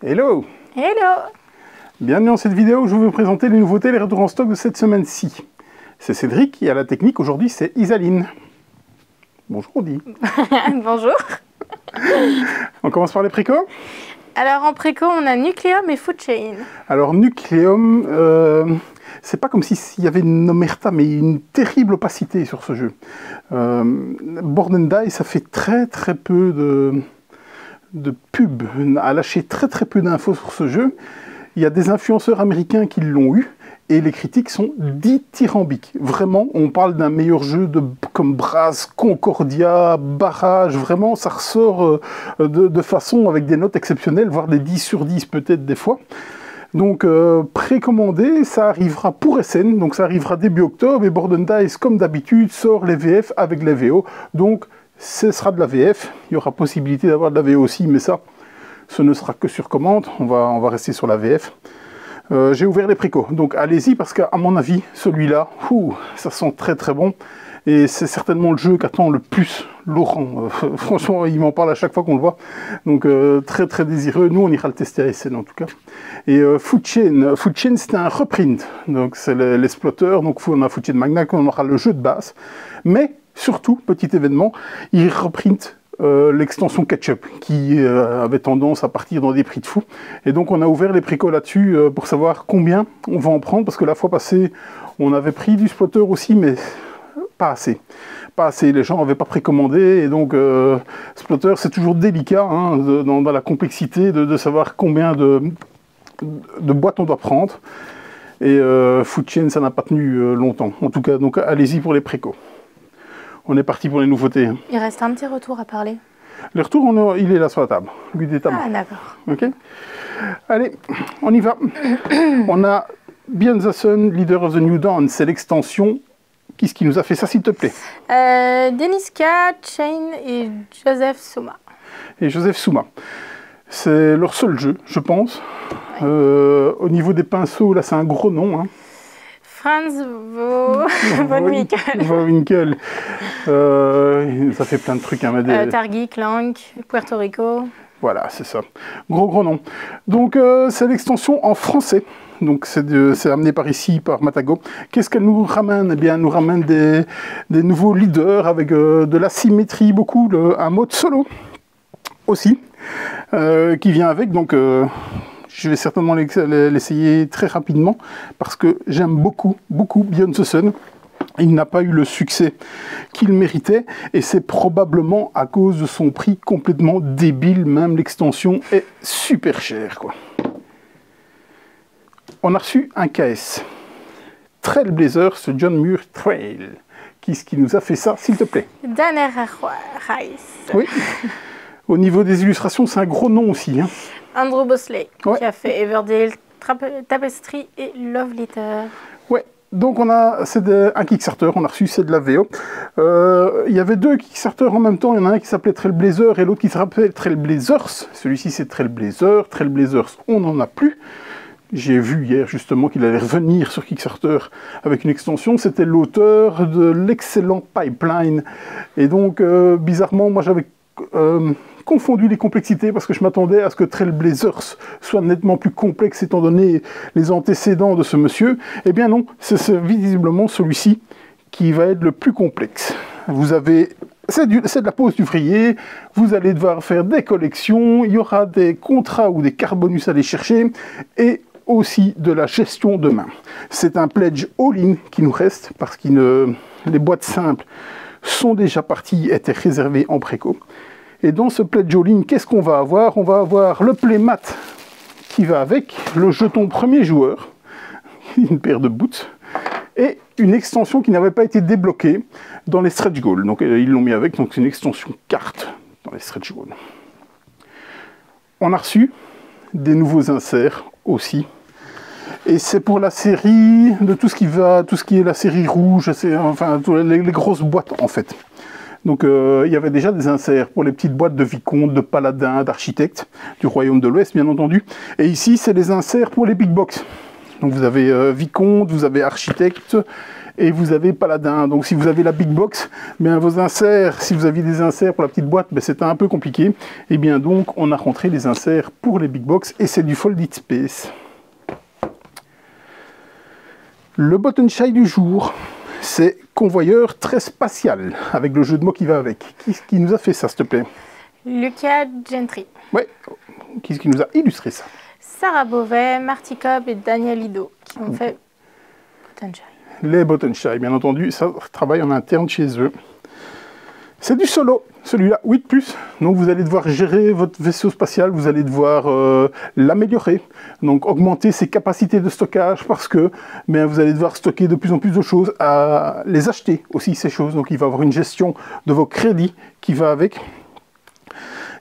Hello! Hello! Bienvenue dans cette vidéo où je vais vous présenter les nouveautés et les retours en stock de cette semaine-ci. C'est Cédric et à la technique aujourd'hui c'est Isaline. Bonjour Audi. Bonjour. On commence par les précos. Alors en préco on a Nucleum et Food Chain. Alors Nucleum, c'est pas comme s'il y avait une omerta mais une terrible opacité sur ce jeu. Board and Die ça fait très peu de pub, a lâché très peu d'infos sur ce jeu. Il y a des influenceurs américains qui l'ont eu et les critiques sont dithyrambiques. Vraiment, on parle d'un meilleur jeu comme Brass, Concordia, Barrage. Vraiment, ça ressort de façon avec des notes exceptionnelles, voire des 10 sur 10 peut-être des fois. Donc précommandé, ça arrivera pour SN, donc ça arrivera début octobre et Board and Dice comme d'habitude sort les VF avec les VO. Donc ce sera de la VF, il y aura possibilité d'avoir de la VO aussi, mais ça, ce ne sera que sur commande, on va rester sur la VF. J'ai ouvert les précos, donc allez-y parce qu'à mon avis, celui-là, ça sent très bon. Et c'est certainement le jeu qu'attend le plus Laurent. Franchement, il m'en parle à chaque fois qu'on le voit. Donc très désireux. Nous, on ira le tester à SN en tout cas. Et Food Chain, c'est un reprint. Donc c'est l'exploiteur. Donc on a Food Chain Magna, on aura le jeu de base. Mais surtout, petit événement, il reprint l'extension Ketchup qui avait tendance à partir dans des prix de fou. Et donc on a ouvert les précos là-dessus pour savoir combien on va en prendre. Parce que la fois passée, on avait pris du spotter aussi, mais pas assez. Pas assez. Les gens n'avaient pas précommandé. Et donc spotter, c'est toujours délicat hein, dans la complexité de savoir combien de boîtes on doit prendre. Et Food Chain, ça n'a pas tenu longtemps. En tout cas, donc allez-y pour les précos. On est parti pour les nouveautés. Il reste un petit retour à parler. Le retour, il est là sur la table. Lui des tables. Ah d'accord. Ok. Allez, on y va. On a Beyond the Sun, Leader of the New Dawn. C'est l'extension. Qu'est-ce qui nous a fait ça, s'il te plaît? Deniska, Chain et Joseph Souma. Et Joseph Souma. C'est leur seul jeu, je pense. Ouais. Au niveau des pinceaux, là, c'est un gros nom. Hein. Franz von Winkel. Ça fait plein de trucs. Hein, Targi, Clank, Puerto Rico. Voilà, c'est ça. Gros nom. Donc, c'est l'extension en français. Donc, c'est amené par ici, par Matago. Qu'est-ce qu'elle nous ramène? Eh bien, elle nous ramène des nouveaux leaders avec de la symétrie, beaucoup, un mode solo aussi, qui vient avec. Donc, je vais certainement l'essayer très rapidement parce que j'aime beaucoup Beyond the Sun. Il n'a pas eu le succès qu'il méritait et c'est probablement à cause de son prix complètement débile. Même l'extension est super chère, quoi. On a reçu un KS. Trailblazer, ce John Muir Trail. Qu'est-ce qui nous a fait ça, s'il te plaît? Danner Rice. Oui. Au niveau des illustrations, c'est un gros nom aussi. Hein. Andrew Bosley, ouais. Qui a fait Everdale, Tapestry et Love Letter. Ouais, donc c'est un Kickstarter, on a reçu, c'est de la VO. Il y avait deux Kickstarter en même temps, il y en a un qui s'appelait Trailblazer et l'autre qui s'appelait Trailblazers. Celui-ci c'est Trailblazer, Trailblazers on n'en a plus. J'ai vu hier justement qu'il allait revenir sur Kickstarter avec une extension, c'était l'auteur de l'excellent Pipeline. Et donc, bizarrement, moi j'avais confondu les complexités parce que je m'attendais à ce que Trailblazers soit nettement plus complexe étant donné les antécédents de ce monsieur. Eh bien non, c'est visiblement celui-ci qui va être le plus complexe. Vous avez... C'est de la pose d'ouvrier, vous allez devoir faire des collections, il y aura des contrats ou des carbonus à aller chercher, et aussi de la gestion de main. C'est un pledge all-in qui nous reste, parce que les boîtes simples sont déjà parties, étaient réservées en préco. Et dans ce pledge all-in, qu'est-ce qu'on va avoir? On va avoir le playmat qui va avec, le jeton premier joueur, une paire de boots, et une extension qui n'avait pas été débloquée dans les stretch goals. Donc ils l'ont mis avec, donc c'est une extension carte dans les stretch goals. On a reçu des nouveaux inserts aussi. Et c'est pour la série de tout ce qui est la série rouge, enfin les grosses boîtes en fait. Donc il y avait déjà des inserts pour les petites boîtes de vicomte, de paladin, d'architecte, du royaume de l'Ouest bien entendu. Et ici c'est les inserts pour les big box. Donc vous avez vicomte, vous avez architecte Et vous avez Paladin. Donc si vous avez la Big Box, bien vos inserts, si vous aviez des inserts pour la petite boîte, ben, c'était un peu compliqué. Et bien donc on a rentré les inserts pour les Big Box et c'est du Folded Space. Le button shy du jour, c'est convoyeur très spatial, avec le jeu de mots qui va avec. Qui nous a fait ça, s'il te plaît? Lucas Gentry. Ouais, qui nous a illustré ça? Sarah Beauvais, Marty Cobb et Daniel Lido qui ont fait button shy. Les button shy, bien entendu, ça travaille en interne chez eux. C'est du solo, celui-là 8+, donc vous allez devoir gérer votre vaisseau spatial, vous allez devoir l'améliorer, donc augmenter ses capacités de stockage parce que vous allez devoir stocker de plus en plus de choses, à les acheter aussi ces choses, donc il va y avoir une gestion de vos crédits qui va avec.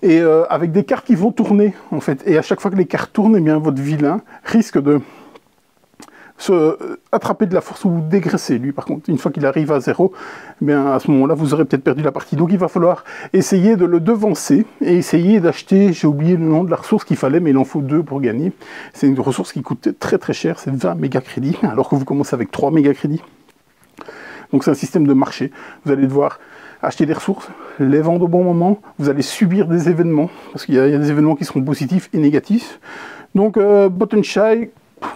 Et avec des cartes qui vont tourner en fait, et à chaque fois que les cartes tournent, eh bien, votre vilain risque de se attraper de la force ou dégraisser. Lui, par contre, une fois qu'il arrive à 0, eh bien, à ce moment-là, vous aurez peut-être perdu la partie. Donc, il va falloir essayer de le devancer et essayer d'acheter, j'ai oublié le nom de la ressource qu'il fallait, mais il en faut 2 pour gagner. C'est une ressource qui coûte très très cher, c'est 20 méga crédits, alors que vous commencez avec 3 méga crédits. Donc, c'est un système de marché. Vous allez devoir acheter des ressources, les vendre au bon moment, vous allez subir des événements, parce qu'il y a des événements qui seront positifs et négatifs. Donc, button shy,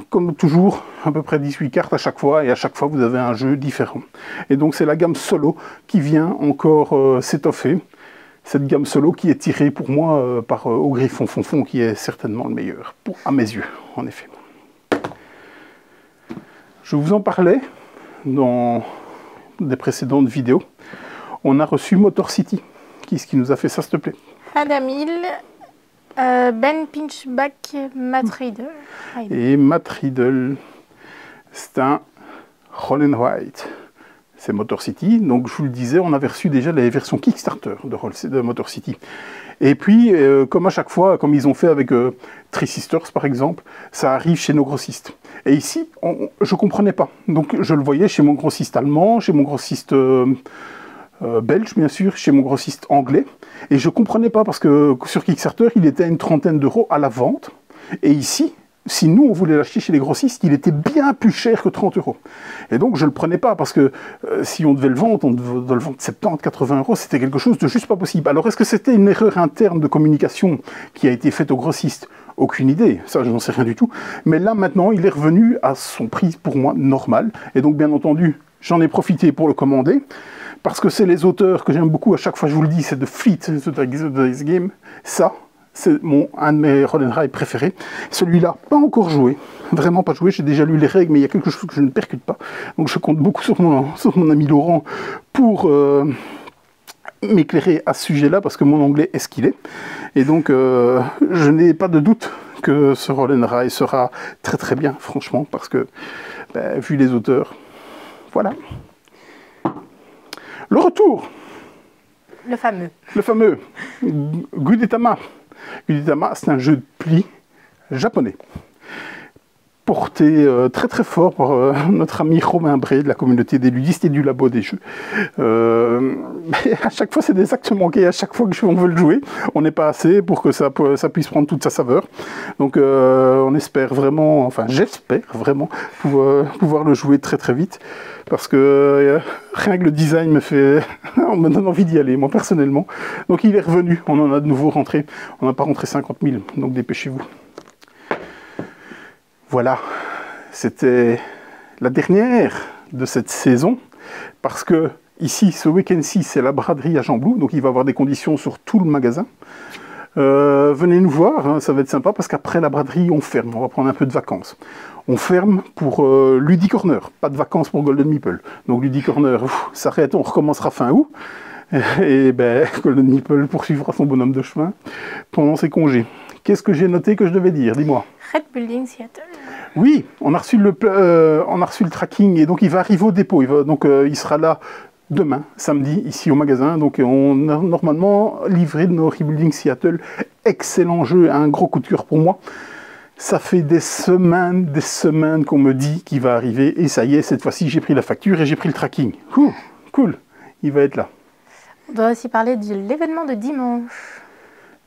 comme toujours, à peu près 18 cartes à chaque fois, et à chaque fois vous avez un jeu différent. Et donc c'est la gamme solo qui vient encore s'étoffer. Cette gamme solo qui est tirée pour moi par Au Griffon Fonfon, qui est certainement le meilleur, à mes yeux, en effet. Je vous en parlais dans des précédentes vidéos. On a reçu Motor City. Qui est-ce qui nous a fait ça, s'il te plaît? Adam Hill, Ben Pinchback, Matt Riddle. Et Matt Riddle, c'est un Roll and Write. C'est Motor City. Donc, je vous le disais, on avait reçu déjà les versions Kickstarter de Motor City. Et puis, comme à chaque fois, comme ils ont fait avec Three Sisters, par exemple, ça arrive chez nos grossistes. Et ici, je ne comprenais pas. Donc, je le voyais chez mon grossiste allemand, chez mon grossiste belge, bien sûr, chez mon grossiste anglais. Et je ne comprenais pas parce que sur Kickstarter, il était à une trentaine d'euros à la vente. Et ici, si nous, on voulait l'acheter chez les grossistes, il était bien plus cher que 30 euros. Et donc, je ne le prenais pas parce que si on devait le vendre, on devait le vendre 70, 80 euros, c'était quelque chose de juste pas possible. Alors, est-ce que c'était une erreur interne de communication qui a été faite aux grossistes? Aucune idée, ça je n'en sais rien du tout. Mais là, maintenant, il est revenu à son prix, pour moi, normal. Et donc, bien entendu, j'en ai profité pour le commander. Parce que c'est les auteurs que j'aime beaucoup, à chaque fois je vous le dis, c'est de Fleet, The Dice Game. Ça, c'est un de mes Roll and Write préférés. Celui-là, pas encore joué, vraiment pas joué. J'ai déjà lu les règles, mais il y a quelque chose que je ne percute pas. Donc je compte beaucoup sur mon ami Laurent pour m'éclairer à ce sujet-là, parce que mon anglais est ce qu'il est. Et donc, je n'ai pas de doute que ce Roll and Write sera très très bien, franchement, parce que, vu les auteurs, voilà. Le retour. Le fameux. Le fameux Gudetama. Gudetama, c'est un jeu de pli japonais. Porté très très fort par notre ami Romain Bray de la communauté des ludistes et du labo des jeux. Mais à chaque fois, c'est des actes manqués. À chaque fois que on veut le jouer, on n'est pas assez pour que ça puisse prendre toute sa saveur. Donc, on espère vraiment, enfin, j'espère vraiment pouvoir le jouer très très vite. Parce que rien que le design me donne envie d'y aller, moi personnellement. Donc, il est revenu. On en a de nouveau rentré. On n'a pas rentré 50 000. Donc, dépêchez-vous. Voilà, c'était la dernière de cette saison, parce que ici, ce week-end-ci, c'est la braderie à Jean-Blou, donc il va y avoir des conditions sur tout le magasin. Venez nous voir, hein, ça va être sympa, parce qu'après la braderie, on ferme, on va prendre un peu de vacances. On ferme pour Ludie Corner, pas de vacances pour Golden Meeple. Donc Ludie Corner s'arrête, on recommencera fin août, et Golden Meeple poursuivra son bonhomme de chemin pendant ses congés. Qu'est-ce que j'ai noté que je devais dire? Dis-moi. Red Building Seattle. Oui, on a reçu le tracking et donc il va arriver au dépôt. Il sera là demain, samedi, ici au magasin. Donc on a normalement livré nos Rebuilding Seattle. Excellent jeu, un gros coup de cœur pour moi. Ça fait des semaines qu'on me dit qu'il va arriver. Et ça y est, cette fois-ci, j'ai pris la facture et j'ai pris le tracking. Cool, il va être là. On doit aussi parler de l'événement de dimanche.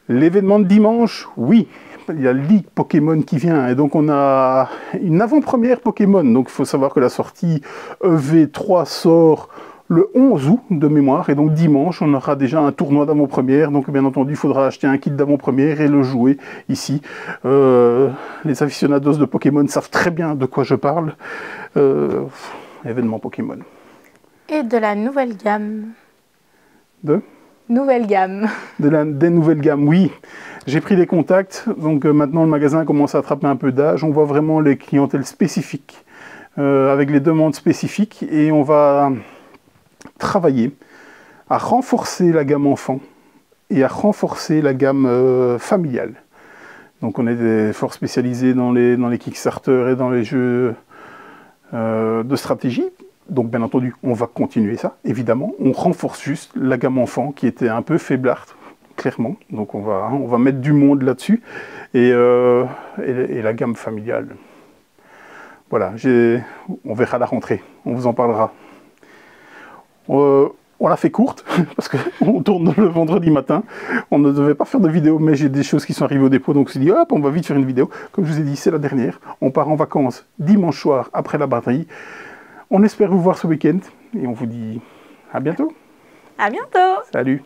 L'événement de dimanche, oui. il y a Ligue Pokémon qui vient, et donc on a une avant-première Pokémon. Donc il faut savoir que la sortie EV3 sort le 11 août de mémoire, et donc dimanche on aura déjà un tournoi d'avant-première. Donc bien entendu il faudra acheter un kit d'avant-première et le jouer ici. Les aficionados de Pokémon savent très bien de quoi je parle. Événement Pokémon. Et de la nouvelle gamme. De Nouvelle gamme. Des nouvelles gammes, oui. J'ai pris des contacts, donc maintenant le magasin commence à attraper un peu d'âge. On voit vraiment les clientèles spécifiques, avec les demandes spécifiques, et on va travailler à renforcer la gamme enfant et à renforcer la gamme familiale. Donc on est des forts spécialisés dans les Kickstarter et dans les jeux de stratégie. Donc bien entendu, on va continuer ça, évidemment. On renforce juste la gamme enfant qui était un peu faiblarde, clairement. Donc on va mettre du monde là-dessus. Et la gamme familiale. Voilà, on verra à la rentrée, on vous en parlera. On l'a fait courte, parce qu'on tourne le vendredi matin. On ne devait pas faire de vidéo, mais j'ai des choses qui sont arrivées au dépôt, donc je me suis dit, hop, on va vite faire une vidéo. Comme je vous ai dit, c'est la dernière. On part en vacances dimanche soir, après la batterie. On espère vous voir ce week-end, et on vous dit à bientôt. À bientôt. Salut.